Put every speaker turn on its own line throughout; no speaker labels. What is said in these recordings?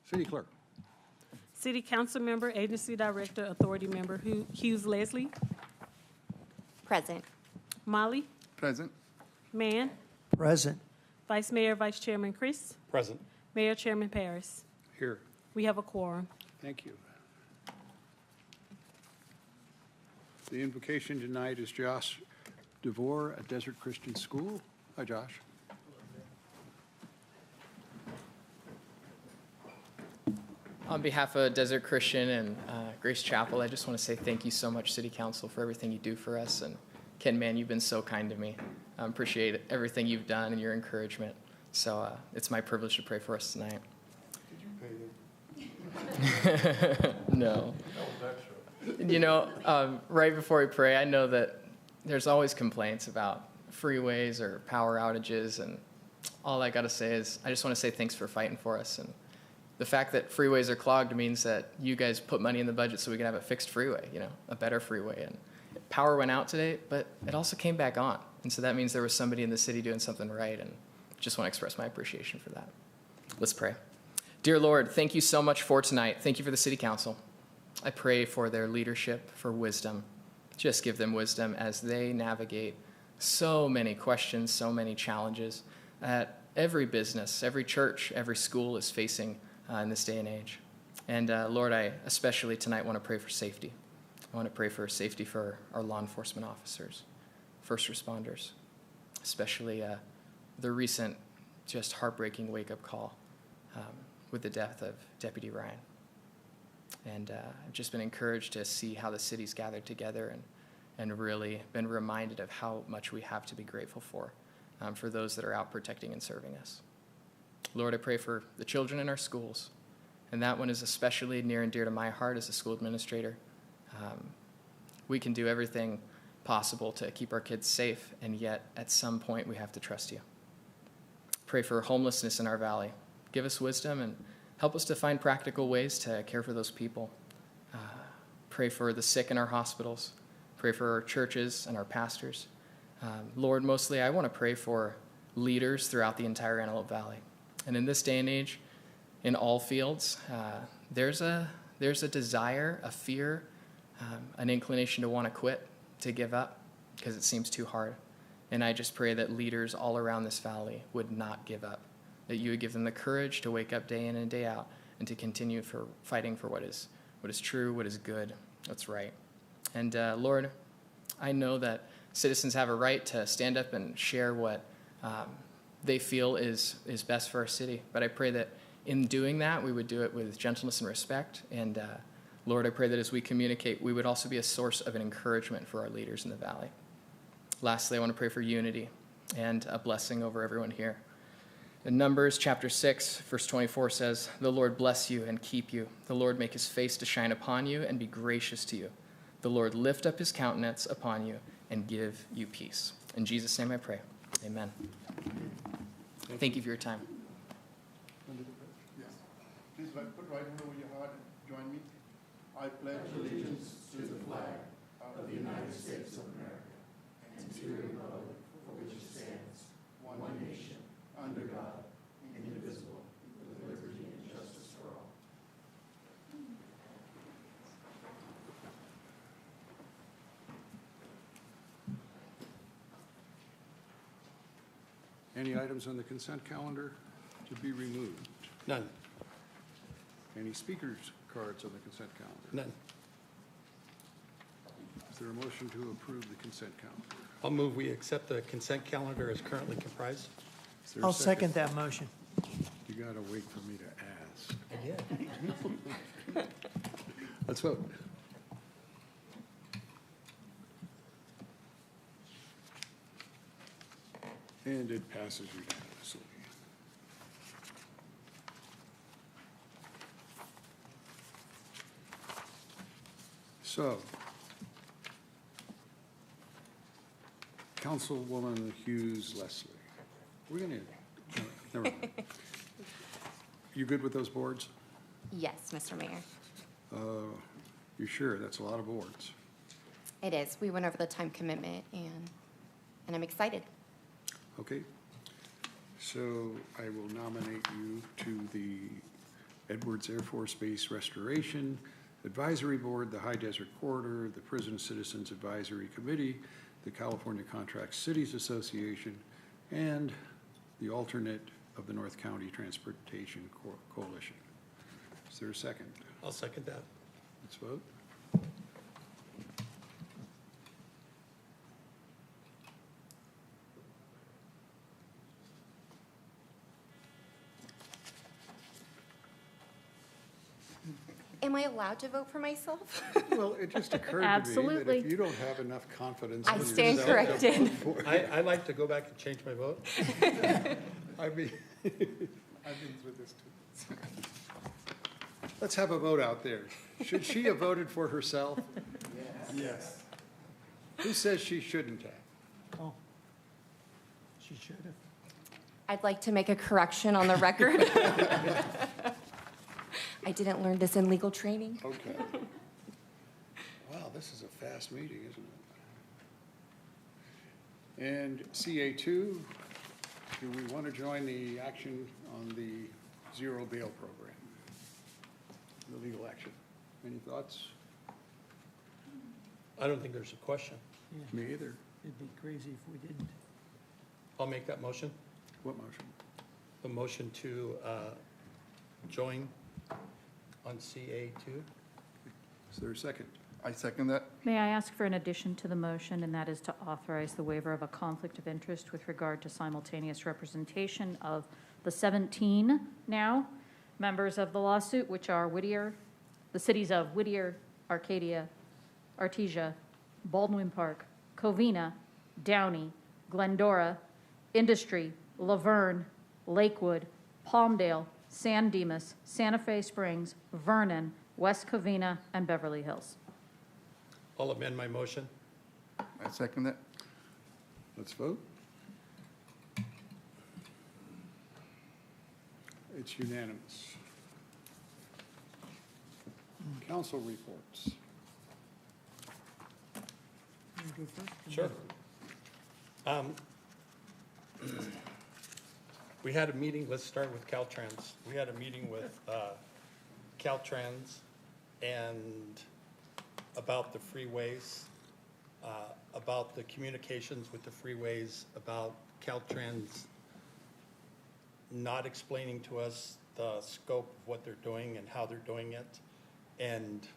City Clerk.
City Council Member, Agency Director, Authority Member Hughes Leslie.
Present.
Molly.
Present.
Mann.
Present.
Vice Mayor, Vice Chairman Chris.
Present.
Mayor, Chairman Paris.
Here.
We have a quorum.
Thank you. The invocation tonight is Josh DeVore at Desert Christian School. Hi, Josh.
On behalf of Desert Christian and Grace Chapel, I just want to say thank you so much, City Council, for everything you do for us. And Ken, man, you've been so kind to me. I appreciate everything you've done and your encouragement. So it's my privilege to pray for us tonight.
Did you pay them?
No. You know, right before we pray, I know that there's always complaints about freeways or power outages. And all I got to say is I just want to say thanks for fighting for us. And the fact that freeways are clogged means that you guys put money in the budget so we can have a fixed freeway, you know, a better freeway. And power went out today, but it also came back on. And so that means there was somebody in the city doing something right. And just want to express my appreciation for that. Let's pray. Dear Lord, thank you so much for tonight. Thank you for the City Council. I pray for their leadership, for wisdom. Just give them wisdom as they navigate so many questions, so many challenges that every business, every church, every school is facing in this day and age. And Lord, I especially tonight want to pray for safety. I want to pray for safety for our law enforcement officers, first responders, especially the recent just heartbreaking wake-up call with the death of Deputy Ryan. And I've just been encouraged to see how the city's gathered together and really been reminded of how much we have to be grateful for those that are out protecting and serving us. Lord, I pray for the children in our schools, and that one is especially near and dear to my heart as a school administrator. We can do everything possible to keep our kids safe, and yet at some point we have to trust you. Pray for homelessness in our valley. Give us wisdom and help us to find practical ways to care for those people. Pray for the sick in our hospitals. Pray for our churches and our pastors. Lord, mostly I want to pray for leaders throughout the entire Antelope Valley. And in this day and age, in all fields, there's a desire, a fear, an inclination to want to quit, to give up, because it seems too hard. And I just pray that leaders all around this valley would not give up, that you would give them the courage to wake up day in and day out and to continue for fighting for what is true, what is good, what's right. And Lord, I know that citizens have a right to stand up and share what they feel is best for our city. But I pray that in doing that, we would do it with gentleness and respect. And Lord, I pray that as we communicate, we would also be a source of an encouragement for our leaders in the valley. Lastly, I want to pray for unity and a blessing over everyone here. In Numbers chapter 6, verse 24 says, "The Lord bless you and keep you. The Lord make his face to shine upon you and be gracious to you. The Lord lift up his countenance upon you and give you peace." In Jesus' name I pray. Amen. Thank you for your time.
Yes. Please put right hand over your heart and join me. I pledge allegiance to the flag of the United States of America and to the republic for which it stands, one nation, under God, indivisible, with liberty and justice for all.
Any items on the consent calendar to be removed?
None.
Any speakers' cards on the consent calendar?
None.
Is there a motion to approve the consent calendar?
I'll move we accept the consent calendar as currently comprised.
Is there a
I'll second that motion.
You got to wait for me to ask.
I did.
Let's vote. And it passes unanimously. So, Councilwoman Hughes Leslie, we're going to, never mind. You good with those boards?
Yes, Mr. Mayor.
You sure? That's a lot of boards.
It is. We went over the time commitment, and I'm excited.
Okay. So I will nominate you to the Edwards Air Force Base Restoration Advisory Board, the High Desert Corridor, the Prison Citizens Advisory Committee, the California Contract Cities Association, and the alternate of the North County Transportation Coalition. Is there a second?
I'll second that.
Let's vote.
Am I allowed to vote for myself?
Well, it just occurred to me that
Absolutely.
if you don't have enough confidence
I
in
stand
yourself to
corrected.
vote for-
I like to go back and change my vote.
I mean, I've been through this too. Let's have a vote out there. Should she have voted for herself?
Yes.
Who says she shouldn't have?
Oh, she should have.
I'd like to make a correction on the record. I didn't learn this in legal training.
Okay. Wow, this is a fast meeting, isn't it? And CA2, do we want to join the action on the zero bail program? The legal action. Any thoughts?
I don't think there's a question.
Me either.
It'd be crazy if we didn't.
I'll make that motion.
What motion?
A motion to join on CA2.
Is there a second?
I second that.
May I ask for an addition to the motion, and that is to authorize the waiver of a conflict of interest with regard to simultaneous representation of the 17 now members of the lawsuit, which are Whittier, the cities of Whittier, Arcadia, Artesia, Baldwin Park, Covina, Downey, Glendora, Industry, Laverne, Lakewood, Palmdale, San Dimas, Santa Fe Springs, Vernon, West Covina, and Beverly Hills.
I'll amend my motion.
I second that.
Let's vote. It's unanimous. Council reports.
You go first?
Sure. We had a meeting, let's start with Caltrans. We had a meeting with Caltrans and about the freeways, about the communications with the freeways, about Caltrans not explaining to us the scope of what they're doing and how they're doing it. And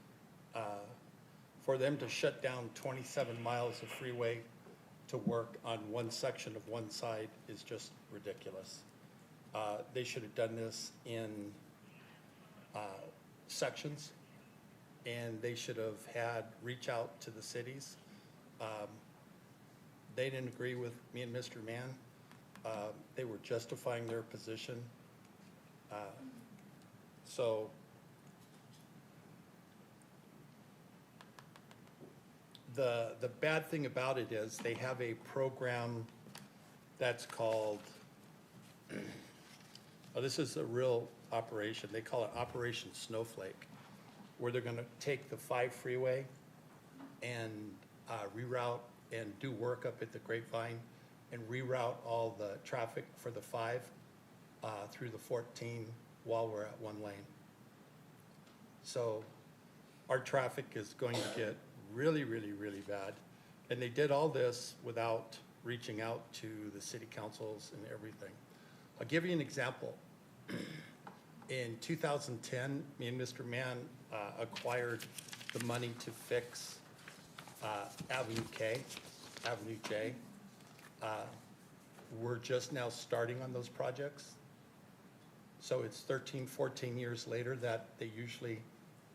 for them to shut down 27 miles of freeway to work on one section of one side is just ridiculous. They should have done this in sections, and they should have had reach out to the cities. They didn't agree with me and Mr. Mann. They were justifying their position. So the bad thing about it is they have a program that's called, oh, this is a real operation. They call it Operation Snowflake, where they're going to take the 5 freeway and reroute and do work up at the Grapevine and reroute all the traffic for the 5 through the 14 while we're at one lane. So our traffic is going to get really, really, really bad. And they did all this without reaching out to the city councils and everything. I'll give you an example. In 2010, me and Mr. Mann acquired the money to fix Avenue K, Avenue J. We're just now starting on those projects. So it's 13, 14 years later that they usually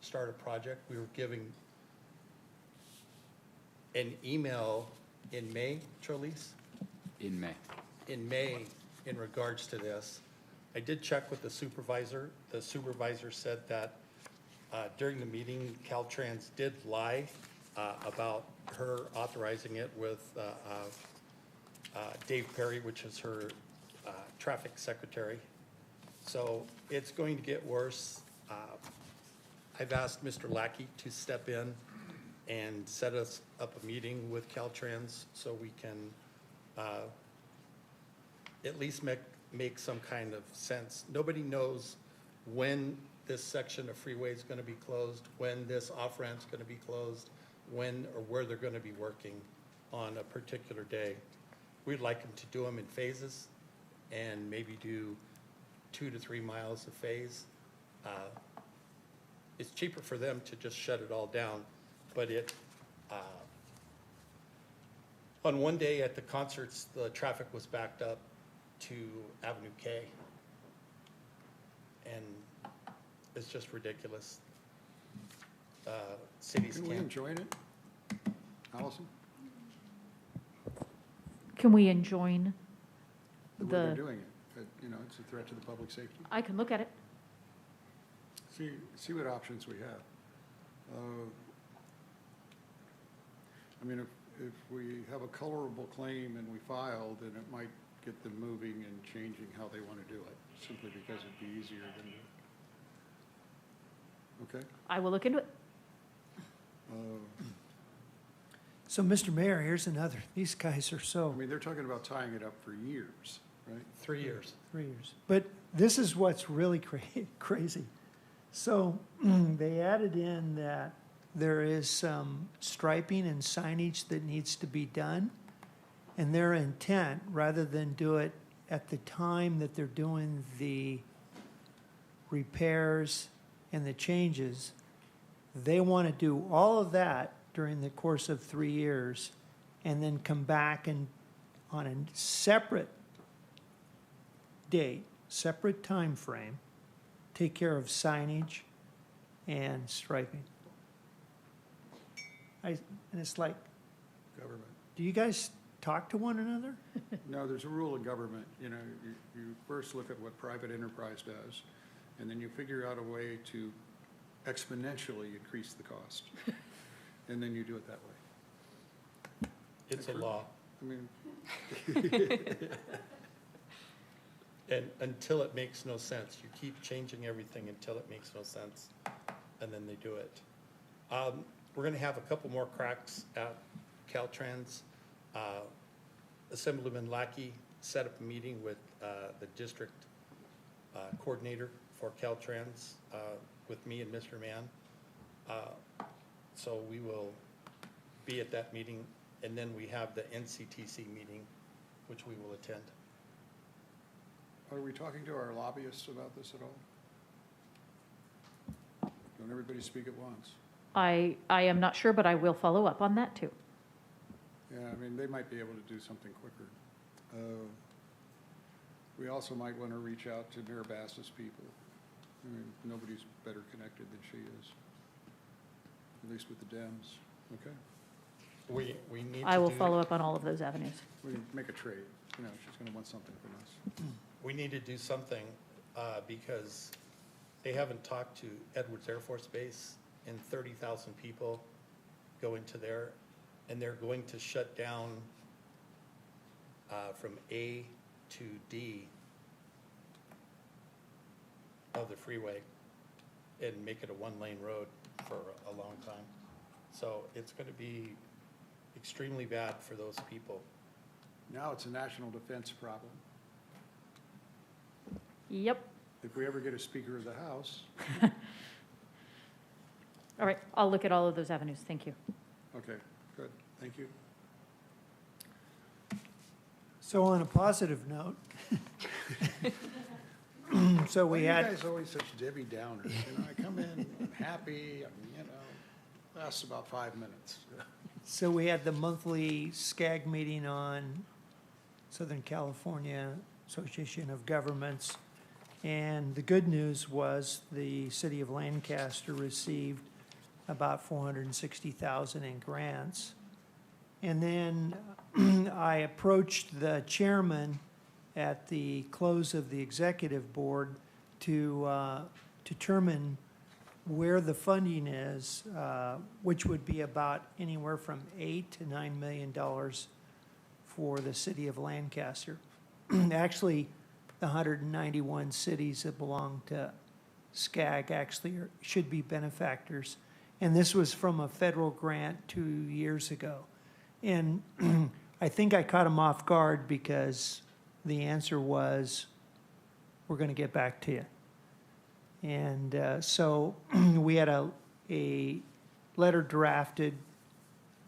start a project. We were giving an email in May, Charlize?
In May.
In May, in regards to this. I did check with the supervisor. The supervisor said that during the meeting, Caltrans did lie about her authorizing it with Dave Perry, which is her traffic secretary. So it's going to get worse. I've asked Mr. Lackey to step in and set us up a meeting with Caltrans so we can at least make some kind of sense. Nobody knows when this section of freeway is going to be closed, when this off-ramp's going to be closed, when or where they're going to be working on a particular day. We'd like them to do them in phases and maybe do 2 to 3 miles a phase. It's cheaper for them to just shut it all down, but on one day at the concerts, the traffic was backed up to Avenue K. And it's just ridiculous. Cities
Can we
can't.
enjoin it? Allison?
Can we enjoin
The way they're
the,
doing it, you know, it's a threat to the public safety.
I can look at it.
See what options we have. I mean, if we have a colorable claim and we file, then it might get them moving and changing how they want to do it, simply because it'd be easier than to. Okay?
I will look into it.
So, Mr. Mayor, here's another, these guys are so,
I mean, they're talking about tying it up for years, right?
3 years.
3 years. But this is what's really crazy. So they added in that there is some striping and signage that needs to be done. And their intent, rather than do it at the time that they're doing the repairs and the changes, they want to do all of that during the course of 3 years and then come back and on a separate date, separate time frame, take care of signage and striping. And it's like,
Government.
do you guys talk to one another?
No, there's a rule in government, you know, you first look at what private enterprise does, and then you figure out a way to exponentially increase the cost. And then you do it that way.
It's a law.
I mean,
And until it makes no sense, you keep changing everything until it makes no sense, and then they do it. We're gonna have a couple more cracks at Caltrans. Assemblyman Lackey set up a meeting with the district coordinator for Caltrans with me and Mr. Mann. So we will be at that meeting, and then we have the NCTC meeting, which we will attend.
are we talking to our lobbyists about this at all? Don't everybody speak at once?
I am not sure, but I will follow up on that too.
Yeah, I mean, they might be able to do something quicker. We also might want to reach out to Mayor Bass's people. I mean, nobody's better connected than she is, at least with the Dems, okay?
We need to
I will
do-
follow up on all of those avenues.
We can make a trade, you know, she's going to want something from us.
We need to do something, because they haven't talked to Edwards Air Force Base, and 30,000 people go into there, and they're going to shut down from A to D of the freeway and make it a one-lane road for a long time. So it's gonna be extremely bad for those people.
Now it's a national defense problem.
Yep.
If we ever get a Speaker of the House,
All right, I'll look at all of those avenues. Thank you.
okay, good, thank you.
So on a positive note, so
Why
we
are you
had,
guys always such Debbie Downers? You know, I come in, I'm happy, you know, lasts about 5 minutes.
so we had the monthly SCAG meeting on Southern California Association of Governments. And the good news was the city of Lancaster received about 460,000 in grants. And then I approached the chairman at the close of the executive board to determine where the funding is, which would be about anywhere from $8 to $9 million for the city of Lancaster. Actually, the 191 cities that belong to SCAG actually should be benefactors. And this was from a federal grant 2 years ago. And I think I caught him off guard because the answer was, we're going to get back to you. And so we had a letter drafted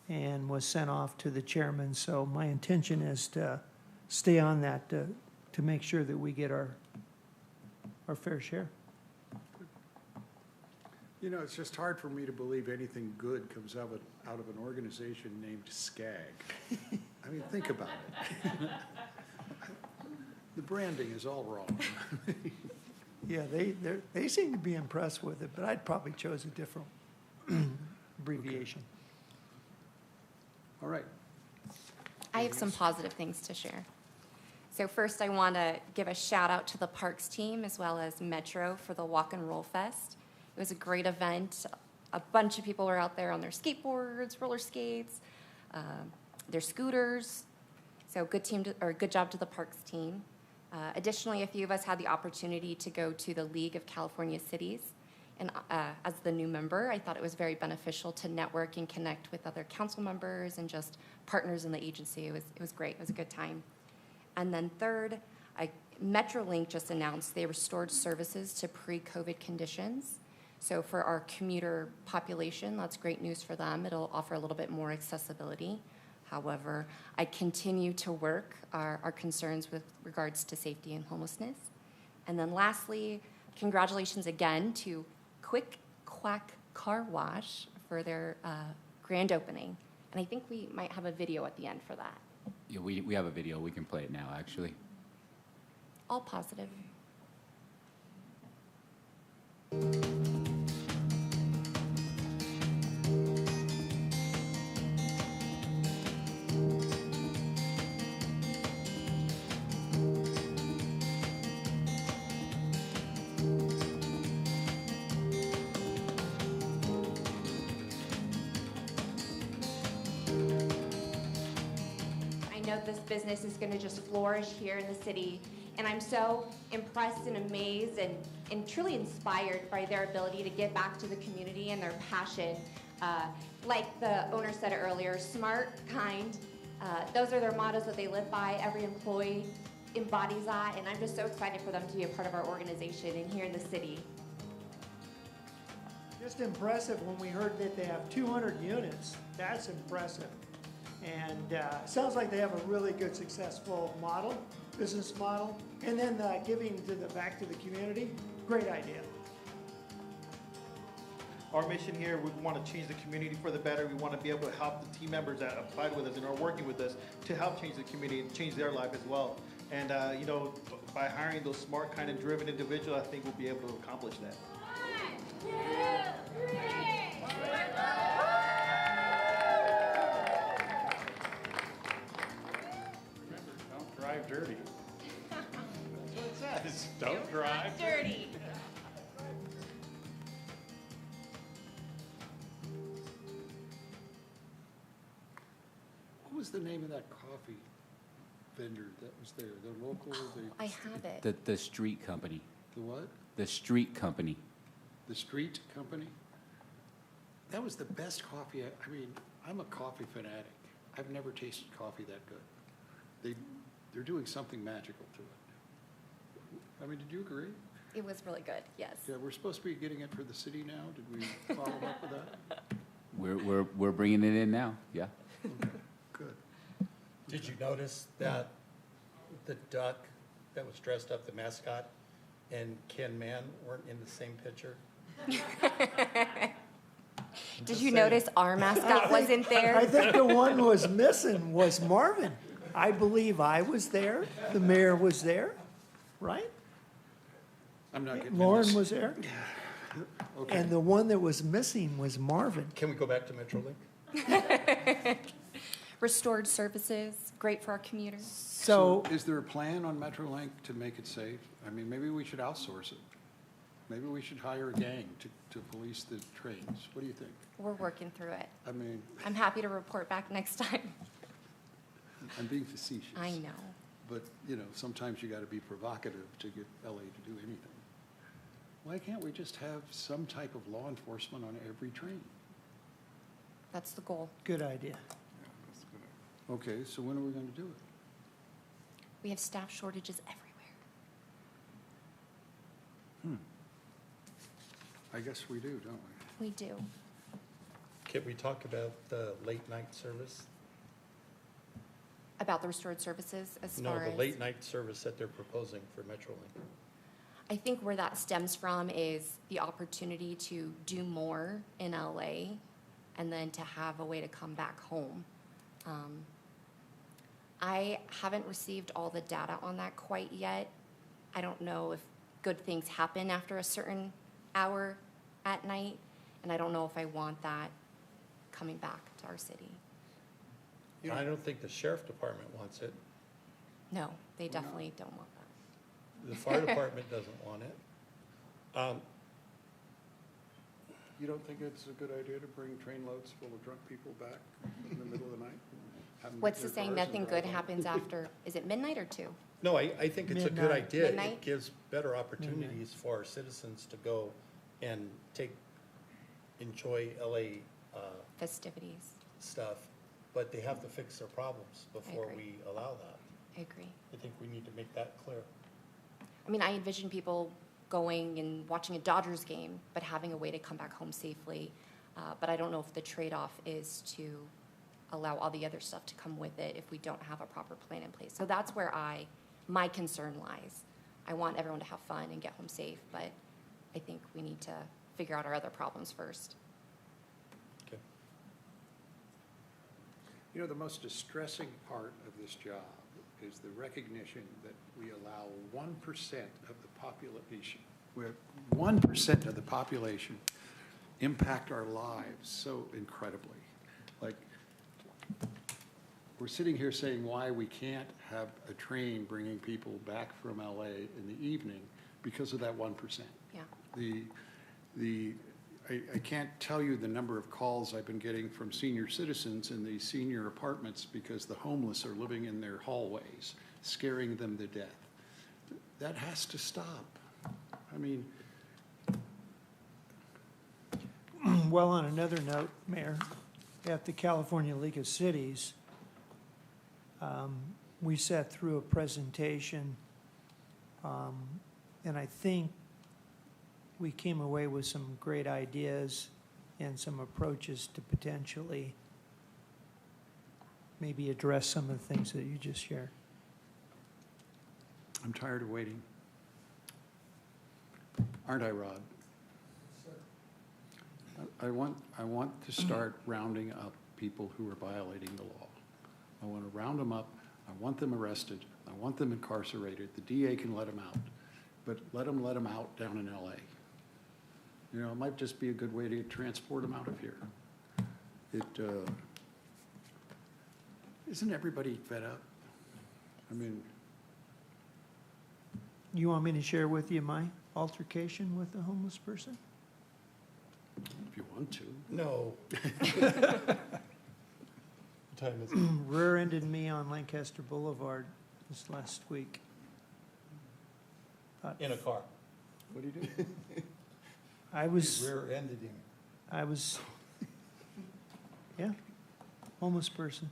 and was sent off to the chairman. So my intention is to stay on that to make sure that we get our fair share.
You know, it's just hard for me to believe anything good comes out of an organization named SCAG. I mean, think about it. The branding is all wrong.
Yeah, they seem to be impressed with it, but I'd probably chose a different abbreviation.
All right.
I have some positive things to share. So first, I want to give a shout out to the Parks team as well as Metro for the Walk and Roll Fest. It was a great event. A bunch of people were out there on their skateboards, roller skates, their scooters. So good job to the Parks team. Additionally, a few of us had the opportunity to go to the League of California Cities. And as the new member, I thought it was very beneficial to network and connect with other council members and just partners in the agency. It was great. It was a good time. And then third, MetroLink just announced they restored services to pre-COVID conditions. So for our commuter population, that's great news for them. It'll offer a little bit more accessibility. However, I continue to work our concerns with regards to safety and homelessness. And then lastly, congratulations again to Quick Quack Car Wash for their grand opening. And I think we might have a video at the end for that.
Yeah, we have a video. We can play it now, actually.
All positive.
I know this business is going to just flourish here in the city, and I'm so impressed and amazed and truly inspired by their ability to give back to the community and their passion. Like the owner said earlier, smart, kind, those are their mottos that they live by. Every employee embodies that, and I'm just so excited for them to be a part of our organization and here in the city.
Just impressive when we heard that they have 200 units. That's impressive. And sounds like they have a really good, successful business model. And then giving back to the community, great idea.
Our mission here, we want to change the community for the better. We want to be able to help the team members that applied with us and are working with us to help change the community and change their life as well. And, by hiring those smart, kind of driven individuals, I think we'll be able to accomplish that.
1, 2, 3.
Remember, don't drive dirty. That's what it says. Don't drive
Dirty.
What was the name of that coffee vendor that was there? The local,
I have it.
The street company.
the what?
The street company.
The Street Company? That was the best coffee. I mean, I'm a coffee fanatic. I've never tasted coffee that good. They're doing something magical to it. I mean, did you agree?
It was really good, yes.
Yeah, we're supposed to be getting it for the city now. Did we follow up with that?
We're bringing it in now, yeah.
Okay, good.
Did you notice that the duck that was dressed up, the mascot, and Ken Mann weren't in the same picture?
Did you notice our mascot wasn't
I
there?
think the one was missing was Marvin. I believe I was there. The mayor was there, right?
I'm not getting.
Lauren was there.
Okay.
And the one that was missing was Marvin.
Can we go back to MetroLink?
Restored services, great for our commuters.
So
Is there a plan on MetroLink to make it safe? I mean, maybe we should outsource it. Maybe we should hire a gang to police the trains. What do you think?
We're working through it.
I mean,
I'm happy to report back next time.
I'm being facetious.
I know.
But, sometimes you got to be provocative to get LA to do anything. Why can't we just have some type of law enforcement on every train?
That's the goal.
good idea.
Okay, so when are we going to do it?
We have staff shortages everywhere.
I guess we do, don't we?
We do.
Can we talk about the late night service?
About the restored services as
No,
far
the
as.
late night service that they're proposing for MetroLink.
I think where that stems from is the opportunity to do more in LA and then to have a way to come back home. I haven't received all the data on that quite yet. I don't know if good things happen after a certain hour at night, and I don't know if I want that coming back to our city.
I don't think the sheriff department wants it.
No, they definitely don't want that.
The fire department doesn't want it.
You don't think it's a good idea to bring train loads full of drunk people back in the middle of the night? Have them
What's
get
the
their
saying,
cars and
nothing
drive
good
home?
happens after, is it midnight or 2?
No, I think it's a good
Midnight.
idea.
Midnight?
It gives better opportunities for our citizens to go and enjoy LA
Festivities,
stuff, but they have to fix their problems before
agree.
we allow that.
I agree.
I think we need to make that clear.
I mean, I envision people going and watching a Dodgers game, but having a way to come back home safely. But I don't know if the trade-off is to allow all the other stuff to come with it if we don't have a proper plan in place. So that's where my concern lies. I want everyone to have fun and get home safe, but I think we need to figure out our other problems first.
Okay.
You know, the most distressing part of this job is the recognition that we allow 1% of the population, where 1% of the population impact our lives so incredibly. Like, we're sitting here saying why we can't have a train bringing people back from LA in the evening because of that 1%.
Yeah.
I can't tell you the number of calls I've been getting from senior citizens in these senior apartments because the homeless are living in their hallways, scaring them to death. That has to stop. I mean,
Well, on another note, Mayor, at the California League of Cities, we sat through a presentation, and I think we came away with some great ideas and some approaches to potentially maybe address some of the things that you just shared.
I'm tired of waiting. Aren't I, Rod? I want to start rounding up people who are violating the law. I want to round them up. I want them arrested. I want them incarcerated. The DA can let them out, but let them out down in LA. You know, it might just be a good way to transport them out of here. Isn't everybody fed up? I mean,
You want me to share with you my altercation with a homeless person?
if you want to.
No. What time is it?
Rear-ended me on Lancaster Boulevard this last week.
In a car.
What do you do?
I was,
Rear-ended him.
yeah, homeless person.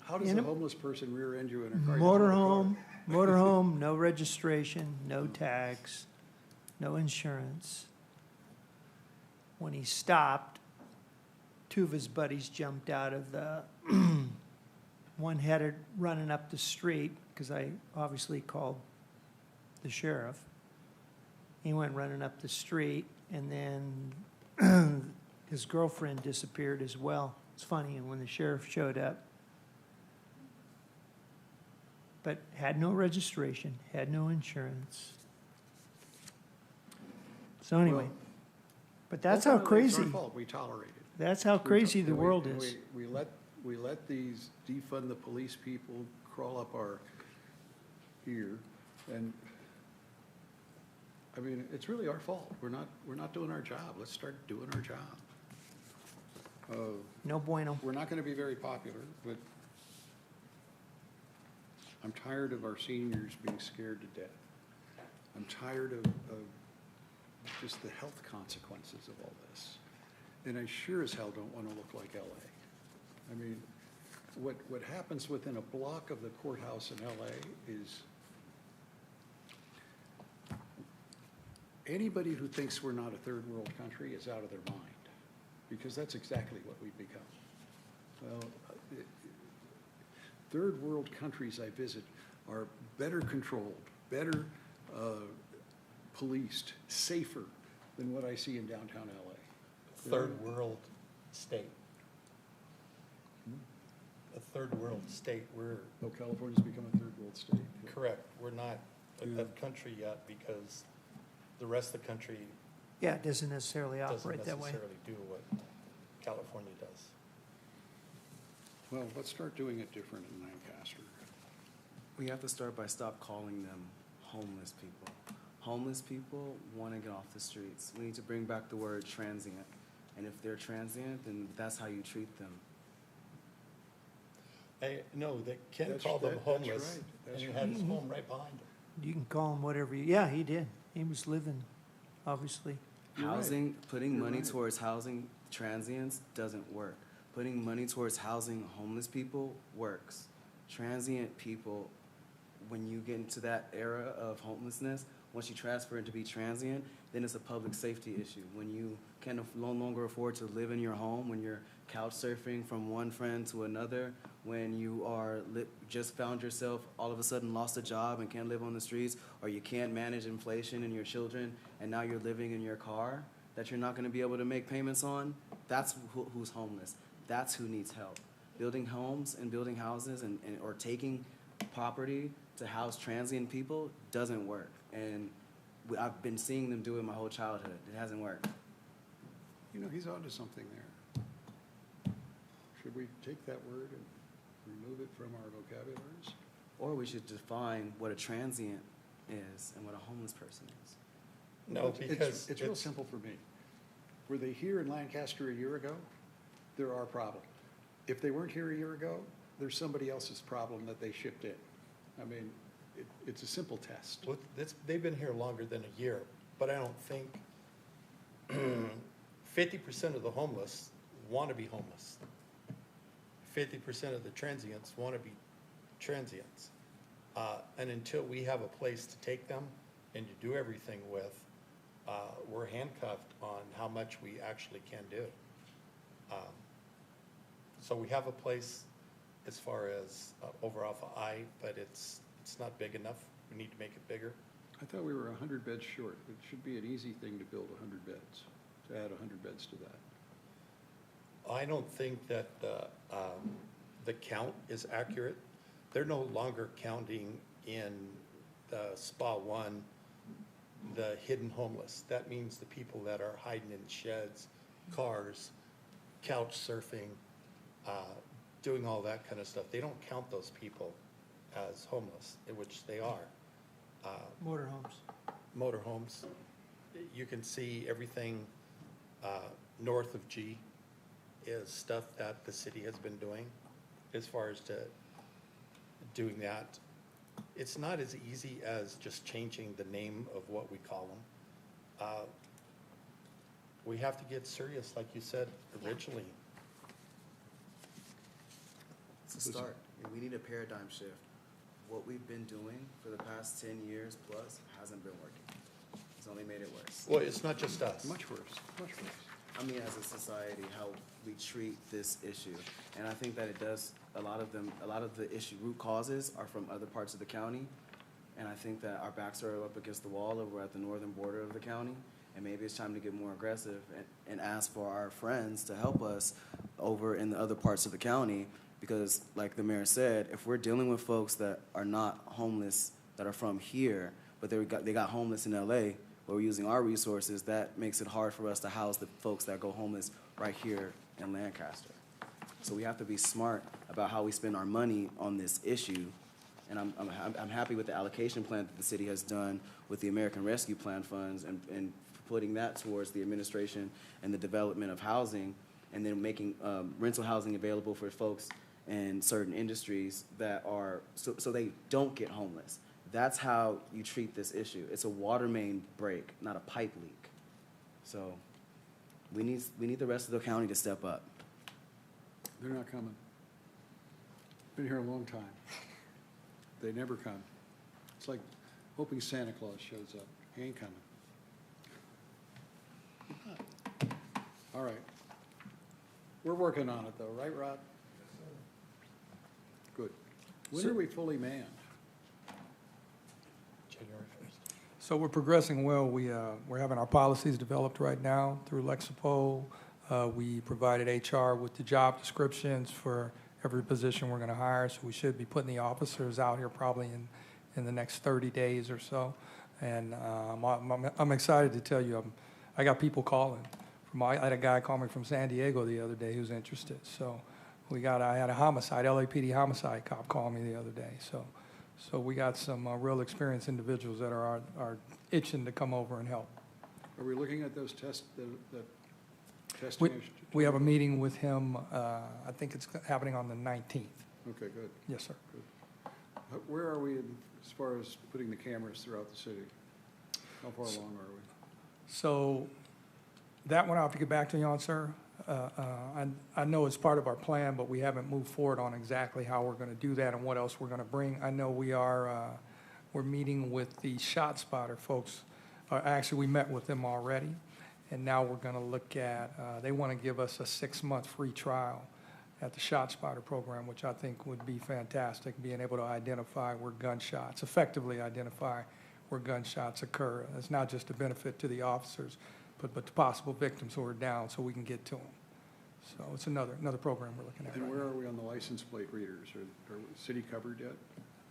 How does
In
a
a-
homeless person rear-end you in a car? You don't have a car.
Motorhome, no registration, no tags, no insurance. When he stopped, two of his buddies jumped out of the, one headed running up the street, because I obviously called the sheriff. He went running up the street, and then his girlfriend disappeared as well. It's funny, and when the sheriff showed up, but had no registration, had no insurance. So anyway,
Well,
but that's how
ultimately, it's
crazy,
our fault. We tolerate it.
that's how crazy the world
And
is.
We let these defund the police people crawl up our ear, and, I mean, it's really our fault. We're not doing our job. Let's start doing our job.
No bueno.
We're not gonna be very popular, but I'm tired of our seniors being scared to death. I'm tired of just the health consequences of all this. And I sure as hell don't want to look like LA. I mean, what happens within a block of the courthouse in LA is Anybody who thinks we're not a third world country is out of their mind, because that's exactly what we've become. Well, third world countries I visit are better controlled, better policed, safer than what I see in downtown LA.
Third world state. A third world state, we're,
Oh, California's become a third world state.
correct, we're not a country yet because the rest of the country
Yeah, it doesn't necessarily
doesn't
operate that way.
necessarily do what California does.
Well, let's start doing it different in Lancaster.
We have to start by stop calling them homeless people. Homeless people want to get off the streets. We need to bring back the word transient. And if they're transient, then that's how you treat them.
No, they can't
That's-
call them
that's
homeless,
right, that's
and he
right.
had his home right behind him.
You can call him whatever you, yeah, he did. He was living, obviously.
You're right.
Housing, putting
You're
money
right.
towards housing transients doesn't work. Putting money towards housing homeless people works. Transient people, when you get into that era of homelessness, once you transfer it to be transient, then it's a public safety issue. When you can no longer afford to live in your home, when you're couch surfing from one friend to another, when you are just found yourself all of a sudden lost a job and can't live on the streets, or you can't manage inflation and your children, and now you're living in your car that you're not going to be able to make payments on, that's who's homeless. That's who needs help. Building homes and building houses or taking property to house transient people doesn't work. And I've been seeing them do it my whole childhood. It hasn't worked.
You know, he's onto something there. Should we take that word and remove it from our vocabularies?
Or we should define what a transient is and what a homeless person is.
No,
It's-
because
It's real simple for me. Were they here in Lancaster a year ago? They're our problem. If they weren't here a year ago, there's somebody else's problem that they shipped in. I mean, it's a simple test.
Well, they've been here longer than a year, but I don't think 50% of the homeless want to be homeless. 50% of the transients want to be transients. And until we have a place to take them and to do everything with, we're handcuffed on how much we actually can do. So we have a place as far as over off of I, but it's not big enough. We need to make it bigger.
I thought we were 100 beds short. It should be an easy thing to build 100 beds, to add 100 beds to that.
I don't think that the count is accurate. They're no longer counting in the SPA 1 the hidden homeless. That means the people that are hiding in sheds, cars, couch surfing, doing all that kind of stuff. They don't count those people as homeless, which they are.
Motorhomes.
Motorhomes, you can see everything north of G is stuff that the city has been doing as far as to doing that. It's not as easy as just changing the name of what we call them. We have to get serious, like you said originally.
It's a start. And we need a paradigm shift. What we've been doing for the past 10 years plus hasn't been working. It's only made it worse.
Well, it's not just us.
Much worse, much worse.
I mean, as a society, how we treat this issue. And I think that it does, a lot of the issue root causes are from other parts of the county. And I think that our backs are up against the wall over at the northern border of the county. And maybe it's time to get more aggressive and ask for our friends to help us over in the other parts of the county. Because like the mayor said, if we're dealing with folks that are not homeless, that are from here, but they got homeless in LA, but we're using our resources, that makes it hard for us to house the folks that go homeless right here in Lancaster. So we have to be smart about how we spend our money on this issue. And I'm happy with the allocation plan that the city has done with the American Rescue Plan funds and putting that towards the administration and the development of housing, and then making rental housing available for folks in certain industries that are, so they don't get homeless. That's how you treat this issue. It's a water main break, not a pipe leak. So we need the rest of the county to step up.
They're not coming. Been here a long time. They never come. It's like hoping Santa Claus shows up. He ain't coming. All right. We're working on it though, right, Rod? Good. When are we fully manned?
January 1st.
So we're progressing well. We're having our policies developed right now through Lexipol. We provided HR with the job descriptions for every position we're going to hire, so we should be putting the officers out here probably in the next 30 days or so. And I'm excited to tell you, I got people calling. I had a guy call me from San Diego the other day who's interested. So I had a homicide, LAPD homicide cop call me the other day. So we got some real experienced individuals that are itching to come over and help.
Are we looking at those the testing?
We have a meeting with him, I think it's happening on the 19th.
Okay, good.
Yes, sir.
Where are we as far as putting the cameras throughout the city? How far along are we?
So that one I'll have to get back to you on, sir. I know it's part of our plan, but we haven't moved forward on exactly how we're going to do that and what else we're going to bring. I know we're meeting with the ShotSpotter folks. Actually, we met with them already, and now we're going to look at, they want to give us a 6-month free trial at the ShotSpotter program, which I think would be fantastic, being able to identify where gunshots, effectively identify where gunshots occur. It's not just a benefit to the officers, but to possible victims who are down, so we can get to them. So it's another program we're looking at.
And
right
where
now.
are we on the license plate readers? Are the city covered yet?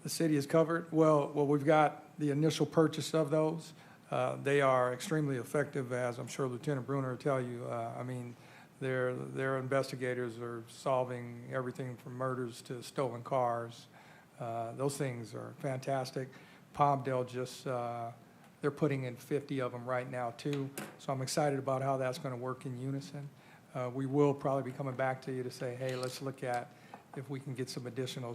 The city is covered. Well, we've got the initial purchase of those. They are extremely effective, as I'm sure Lieutenant Bruner will tell you. I mean, their investigators are solving everything from murders to stolen cars. Those things are fantastic. Palmdale just, they're putting in 50 of them right now too. So I'm excited about how that's going to work in unison. We will probably be coming back to you to say, hey, let's look at if we can get some additional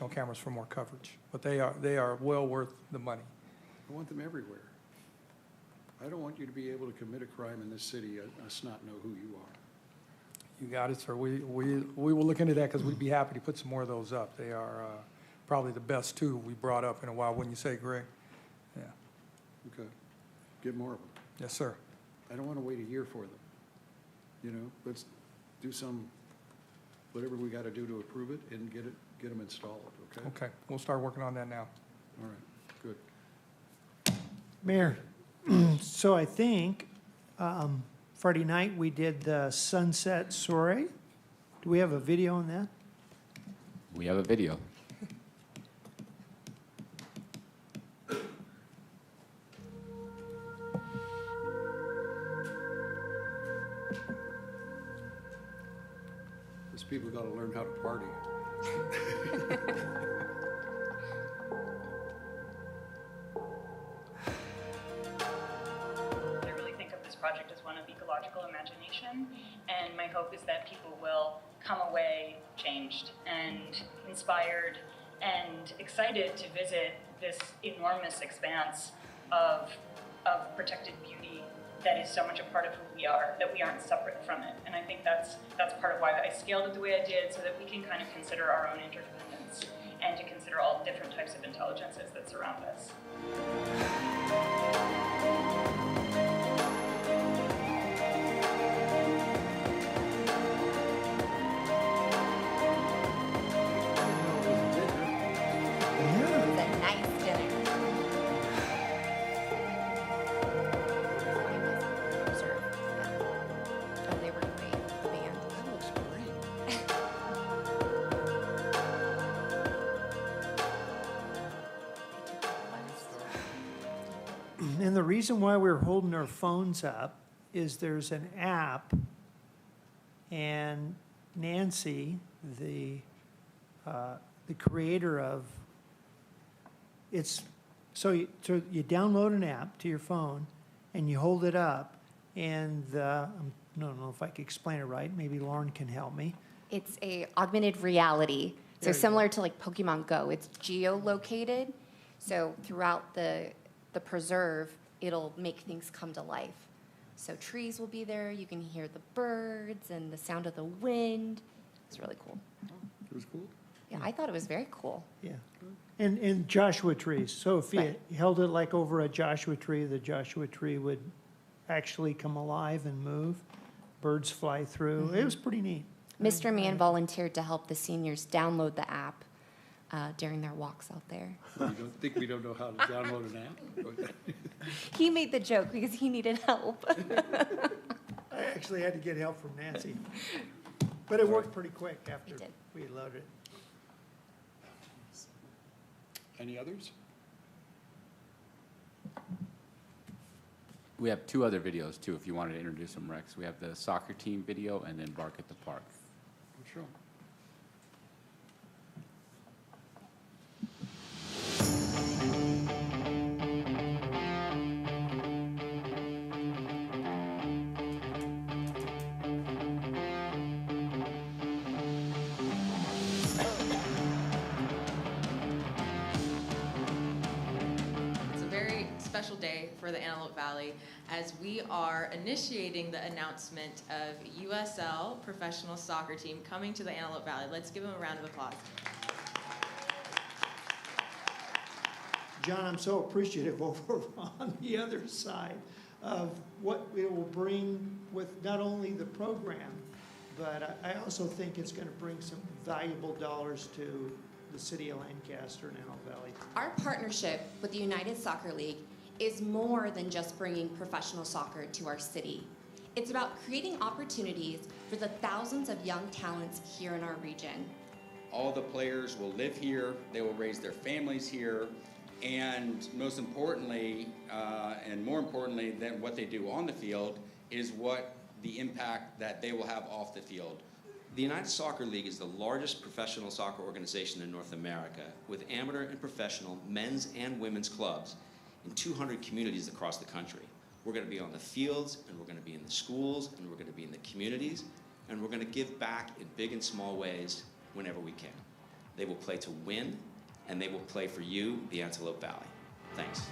cameras for more coverage. But they are well worth the money.
I want them everywhere. I don't want you to be able to commit a crime in this city and us not know who you are.
You got it, sir. We will look into that because we'd be happy to put some more of those up. They are probably the best two we brought up in a while, wouldn't you say, Greg? Yeah.
Okay. Get more of them.
Yes, sir.
I don't want to wait a year for them. You know, let's do whatever we got to do to approve it and get them installed, okay?
Okay. We'll start working on that now.
All right, good.
Mayor, so I think Friday night we did the sunset soiree. Do we have a video on that?
We have a video.
These people got to learn how to party.
I really think of this project as one of ecological imagination, and my hope is that people will come away changed and inspired and excited to visit this enormous expanse of protected beauty that is so much a part of who we are, that we aren't separate from it. And I think that's part of why I scaled it the way I did, so that we can kind of consider our own interdependence and to consider all different types of intelligences that surround us.
It was a nice dinner. Reserve, yeah. Oh, they were great, the band.
That looks great.
And the reason why we're holding our phones up is there's an app, and Nancy, the creator of, so you download an app to your phone, and you hold it up, and I don't know if I can explain it right, maybe Lauren can help me.
It's a augmented reality. So
There you
similar to like Pokemon Go, it's geolocated. So throughout the preserve, it'll make things come to life. So trees will be there, you can hear the birds and the sound of the wind. It's really cool.
It was cool.
Yeah, I thought it was very cool.
Yeah. And Joshua trees. So if you
Right.
held it like over a Joshua tree, the Joshua tree would actually come alive and move. birds fly through. It was pretty neat.
Mr. Mann volunteered to help the seniors download the app during their walks out there.
You don't think we don't know how to download an app?
He made the joke because he needed help.
I actually had to get help from Nancy. But it worked pretty quick after
It did.
we had loaded it.
Any others?
We have two other videos too, if you wanted to introduce them, Rex. We have the soccer team video and then Bark at the Park.
Sure.
It's a very special day for the Antelope Valley as we are initiating the announcement of USL professional soccer team coming to the Antelope Valley. Let's give them a round of applause.
John, I'm so appreciative over on the other side of what it will bring with not only the program, but I also think it's going to bring some valuable dollars to the city of Lancaster and Antelope Valley.
Our partnership with the United Soccer League is more than just bringing professional soccer to our city. It's about creating opportunities for the thousands of young talents here in our region.
All the players will live here, they will raise their families here, and most importantly, and more importantly than what they do on the field, is what the impact that they will have off the field.
The United Soccer League is the largest professional soccer organization in North America, with amateur and professional men's and women's clubs in 200 communities across the country. We're going to be on the fields, and we're going to be in the schools, and we're going to be in the communities, and we're going to give back in big and small ways whenever we can. They will play to win, and they will play for you, the Antelope Valley. Thanks.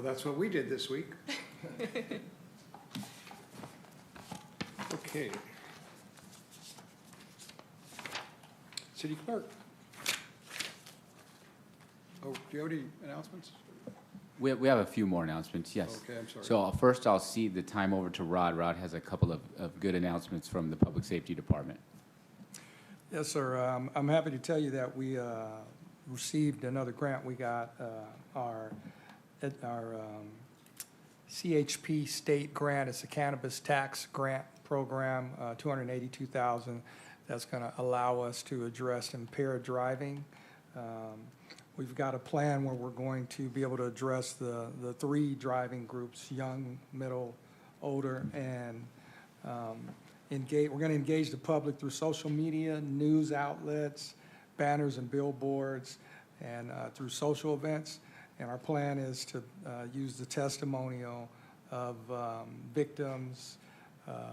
That's what we did this week. Okay. City Clerk. Oh, do you have any announcements?
We have a few more announcements, yes.
Okay, I'm sorry.
So first, I'll cede the time over to Rod. Rod has a couple of good announcements from the Public Safety Department.
Yes, sir. I'm happy to tell you that we received another grant. We got our CHP state grant. It's a cannabis tax grant program, $282,000. That's going to allow us to address impaired driving. We've got a plan where we're going to be able to address the three driving groups: young, middle, older, and we're going to engage the public through social media, news outlets, banners and billboards, and through social events. And our plan is to use the testimonial of victims,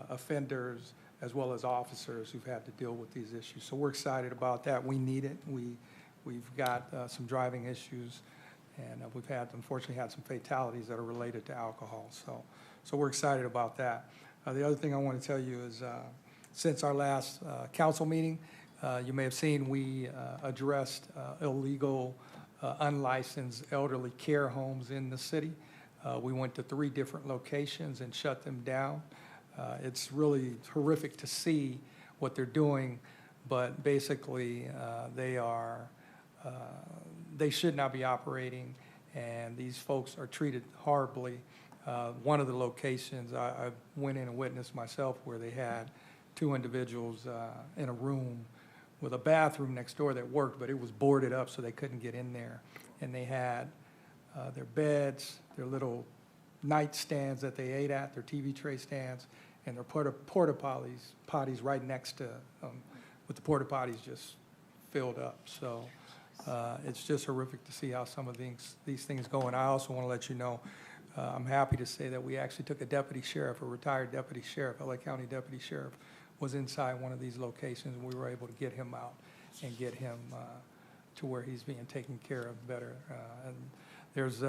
offenders, as well as officers who've had to deal with these issues. So we're excited about that. We need it. We've got some driving issues, and we've unfortunately had some fatalities that are related to alcohol. So we're excited about that. The other thing I want to tell you is since our last council meeting, you may have seen we addressed illegal unlicensed elderly care homes in the city. We went to 3 different locations and shut them down. It's really horrific to see what they're doing, but basically, they should not be operating, and these folks are treated horribly. One of the locations, I went in and witnessed myself where they had 2 individuals in a room with a bathroom next door that worked, but it was boarded up so they couldn't get in there. And they had their beds, their little nightstands that they ate at, their TV tray stands, and their porta potties right next to with the porta potties just filled up. So it's just horrific to see how some of these things go. And I also want to let you know, I'm happy to say that we actually took a deputy sheriff, a retired deputy sheriff, LA County deputy sheriff, was inside one of these locations, and we were able to get him out and get him to where he's being taken care of better. And there's,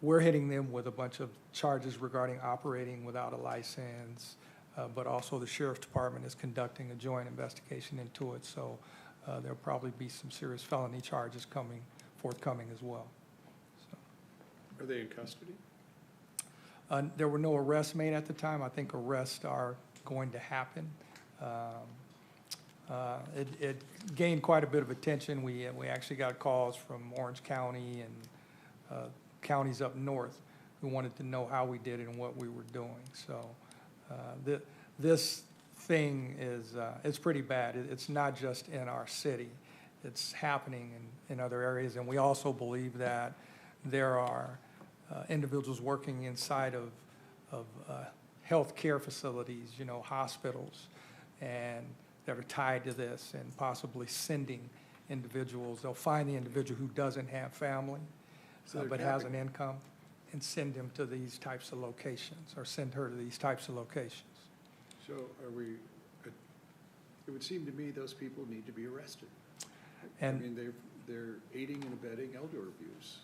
we're hitting them with a bunch of charges regarding operating without a license, but also the sheriff's department is conducting a joint investigation into it. So there'll probably be some serious felony charges forthcoming as well.
Are they in custody?
There were no arrests made at the time. I think arrests are going to happen. It gained quite a bit of attention. We actually got calls from Orange County and counties up north who wanted to know how we did it and what we were doing. So this thing is it's pretty bad. It's not just in our city. It's happening in other areas. And we also believe that there are individuals working inside of health care facilities, hospitals, and that are tied to this and possibly sending individuals. They'll find the individual who doesn't have family but has an income and send them to these types of locations or send her to these types of locations.
So it would seem to me those people need to be arrested.
And
I mean, they're aiding and abetting elder abuse.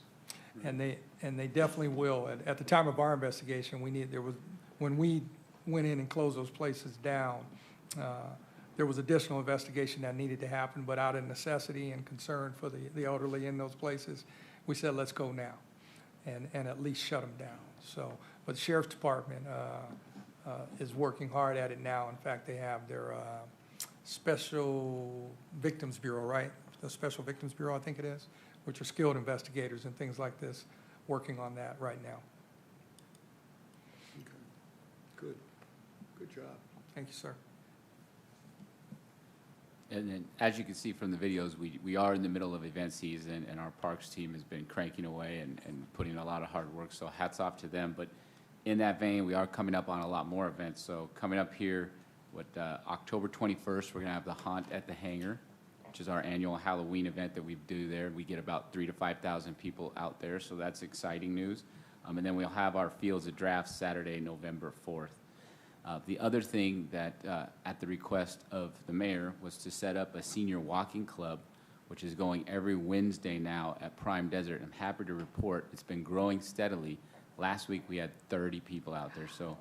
And they definitely will. At the time of our investigation, when we went in and closed those places down, there was additional investigation that needed to happen, but out of necessity and concern for the elderly in those places, we said, let's go now and at least shut them down. So, but the Sheriff's Department is working hard at it now. In fact, they have their Special Victims Bureau, right? The Special Victims Bureau, I think it is, which are skilled investigators and things like this, working on that right now.
Okay. Good job.
Thank you, sir.
And then, as you can see from the videos, we are in the middle of event season, and our parks team has been cranking away and putting in a lot of hard work, so hats off to them. But in that vein, we are coming up on a lot more events. So coming up here, October 21st, we're going to have the Haunt at the Hangar, which is our annual Halloween event that we do there. We get about 3,000 to 5,000 people out there, so that's exciting news. And then we'll have our Fields of Drafts Saturday, November 4th. The other thing that, at the request of the mayor, was to set up a senior walking club, which is going every Wednesday now at Prime Desert. I'm happy to report it's been growing steadily. Last week we had 30 people out there, so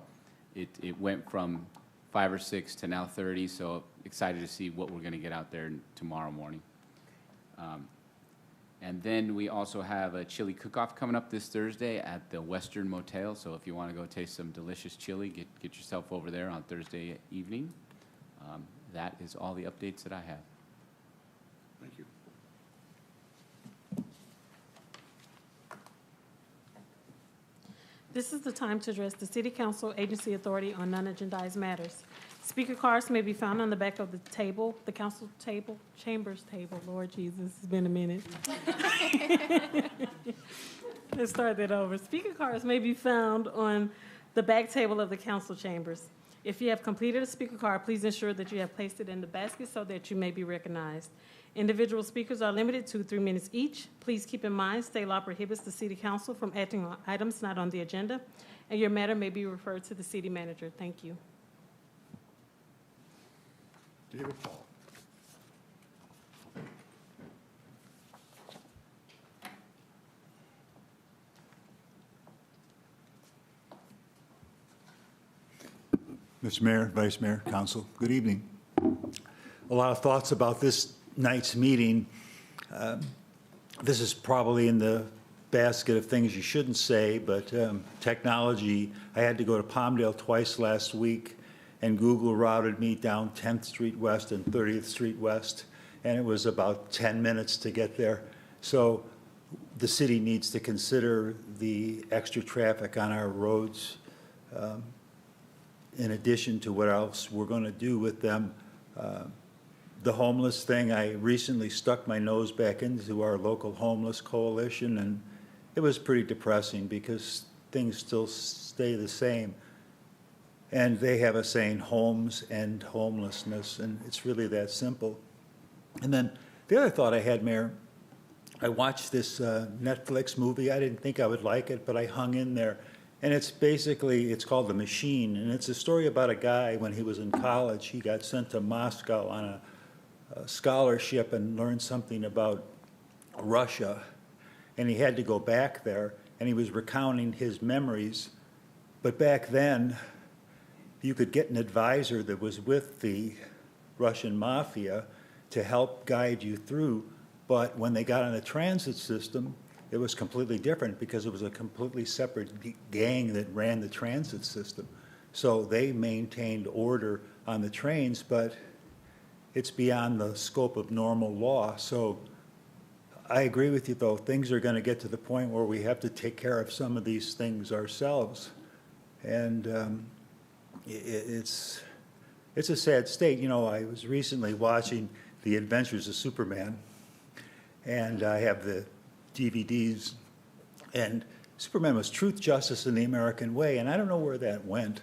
it went from 5 or 6 to now 30, so excited to see what we're going to get out there tomorrow morning. And then we also have a chili cook-off coming up this Thursday at the Western Motel, so if you want to go taste some delicious chili, get yourself over there on Thursday evening. That is all the updates that I have.
Thank you.
This is the time to address the City Council Agency Authority on non-agendized matters. Speaker cards may be found on the back of the table, the council table, chambers table. Lord Jesus, it's been a minute. Let's start that over. Speaker cards may be found on the back table of the council chambers. If you have completed a speaker card, please ensure that you have placed it in the basket so that you may be recognized. Individual speakers are limited to 3 minutes each. Please keep in mind, state law prohibits the City Council from acting on items not on the agenda, and your matter may be referred to the city manager. Thank you.
David Paul.
Mr. Mayor, Vice Mayor, Council, good evening. A lot of thoughts about this night's meeting. This is probably in the basket of things you shouldn't say, but technology, I had to go to Palmdale twice last week, and Google routed me down 10th Street West and 30th Street West, and it was about 10 minutes to get there. So the city needs to consider the extra traffic on our roads in addition to what else we're going to do with them. The homeless thing, I recently stuck my nose back into our local homeless coalition, and it was pretty depressing because things still stay the same. And they have a saying, homes and homelessness, and it's really that simple. And then the other thought I had, Mayor, I watched this Netflix movie. I didn't think I would like it, but I hung in there. And it's called The Machine, and it's a story about a guy when he was in college. He got sent to Moscow on a scholarship and learned something about Russia, and he had to go back there, and he was recounting his memories. But back then, you could get an advisor that was with the Russian mafia to help guide you through, but when they got on the transit system, it was completely different because it was a completely separate gang that ran the transit system. So they maintained order on the trains, but it's beyond the scope of normal law. So I agree with you, though. Things are going to get to the point where we have to take care of some of these things ourselves. And it's a sad state. You know, I was recently watching The Adventures of Superman, and I have the DVDs, and Superman was truth, justice, and the American way, and I don't know where that went,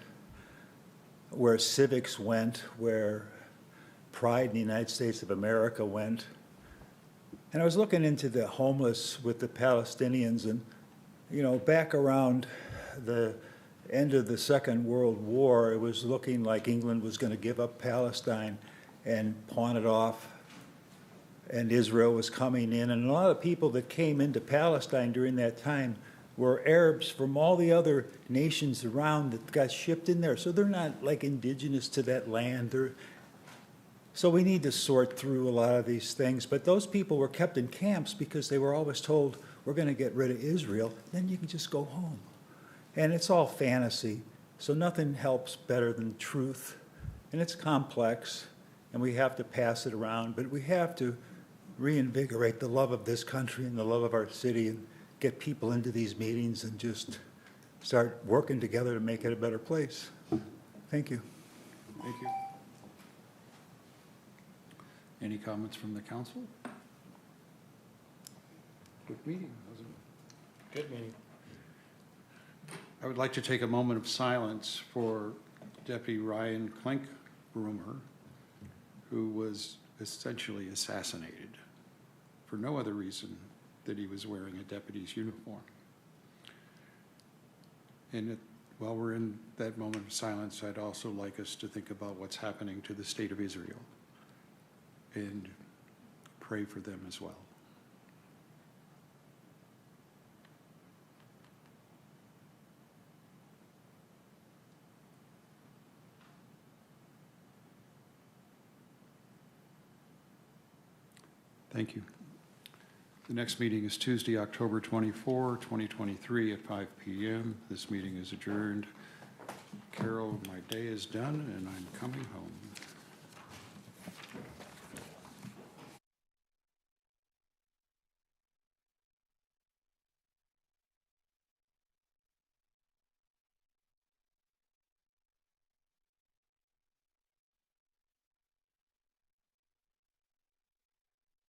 where civics went, where pride in the United States of America went. And I was looking into the homeless with the Palestinians, and, you know, back around the end of the Second World War, it was looking like England was going to give up Palestine and pawn it off, and Israel was coming in. And a lot of people that came into Palestine during that time were Arabs from all the other nations around that got shipped in there. So they're not like indigenous to that land. So we need to sort through a lot of these things. But those people were kept in camps because they were always told, we're going to get rid of Israel, then you can just go home. And it's all fantasy. So nothing helps better than truth. And it's complex, and we have to pass it around. But we have to reinvigorate the love of this country and the love of our city and get people into these meetings and just start working together to make it a better place. Thank you.
Thank you. Any comments from the council? Good meeting, wasn't it?
Good meeting.
I would like to take a moment of silence for Deputy Ryan Klenkbroomer, who was essentially assassinated for no other reason that he was wearing a deputy's uniform. And while we're in that moment of silence, I'd also like us to think about what's happening to the state of Israel and pray for them as well. Thank you. The next meeting is Tuesday, October 24, 2023 at 5 p.m. This meeting is adjourned. Carol, my day is done and I'm coming home.